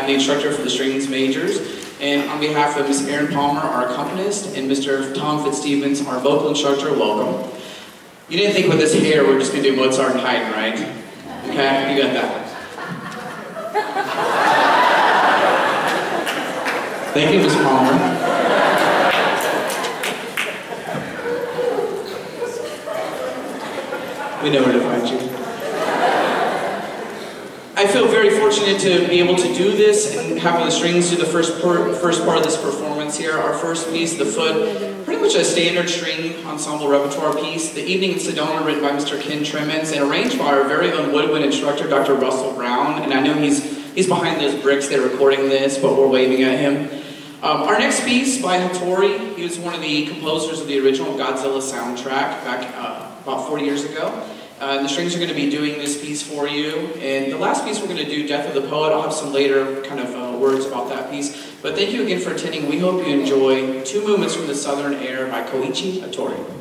the instructor for the Strings Majors. And on behalf of Ms. Erin Palmer, our accompanist, and Mr. Tom Fitzstevens, our vocal instructor, welcome. You didn't think with this hair we're just going to do Mozart and Haydn, right? Okay, you got that. Thank you, Ms. Palmer. We know where to find you. I feel very fortunate to be able to do this and having the strings do the first part of this performance here. Our first piece, The Foot, pretty much a standard string ensemble repertoire piece. The Evening in Sedona, written by Mr. Ken Tremens and arranged by our very own woodwind instructor, Dr. Russell Brown. And I know he's behind those bricks there recording this, but we're waving at him. Our next piece by Hattori, he was one of the composers of the original Godzilla soundtrack back about 40 years ago. The strings are going to be doing this piece for you. And the last piece we're going to do, Death of the Poet. I'll have some later kind of words about that piece. But thank you again for attending. We hope you enjoy Two Movements from the Southern Air by Koichi Hattori.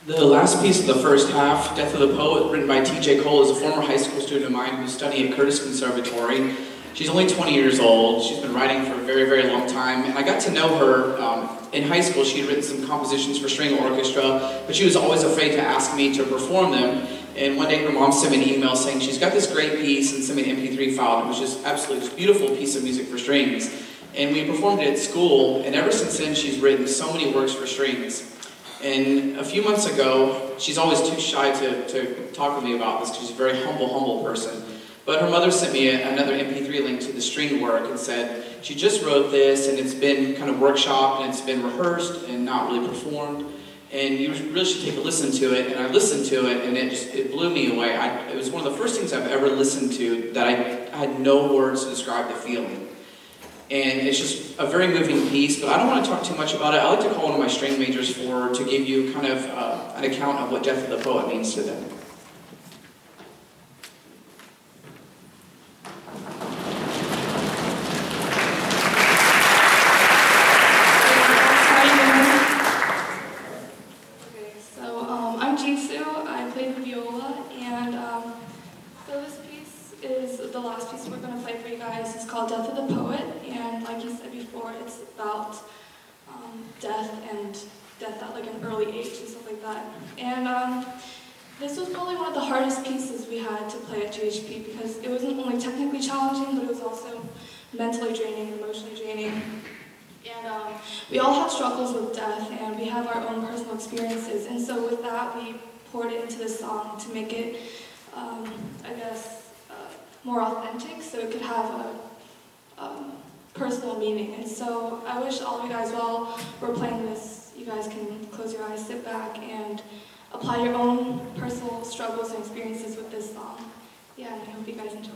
The last piece of the first half, Death of the Poet, written by T.J. Cole, is a former high school student of mine who's studying at Curtis Conservatory. She's only 20 years old. She's been writing for a very, very long time. And I got to know her in high school. She had written some compositions for string orchestra, but she was always afraid to ask me to perform them. And one day her mom sent me an email saying she's got this great piece and sent me an MP3 file. And it was just absolutely this beautiful piece of music for strings. And we performed it at school, and ever since then she's written so many works for strings. And a few months ago, she's always too shy to talk with me about this because she's a very humble person. But her mother sent me another MP3 link to the string work and said, she just wrote this and it's been kind of workshopped and it's been rehearsed and not really performed. And you really should take a listen to it. And I listened to it and it blew me away. It was one of the first things I've ever listened to that I had no words to describe the feeling. And it's just a very moving piece, but I don't want to talk too much about it. I like to call one of my string majors forward to give you kind of an account of what Death of the Poet means to them. Okay, so I'm Jisoo. I play the viola, and so this piece is the last piece we're going to play for you guys. It's called Death of the Poet, and like you said before, it's about death and death at like an early age and stuff like that. And this was probably one of the hardest pieces we had to play at GHP because it wasn't only technically challenging, but it was also mentally draining and emotionally draining. And we all have struggles with death, and we have our own personal experiences. And so with that, we poured it into this song to make it, I guess, more authentic, so it could have a personal meaning. And so I wish all of you guys, while we're playing this, you guys can close your eyes, sit back, and apply your own personal struggles and experiences with this song. Yeah, and I hope you guys enjoy.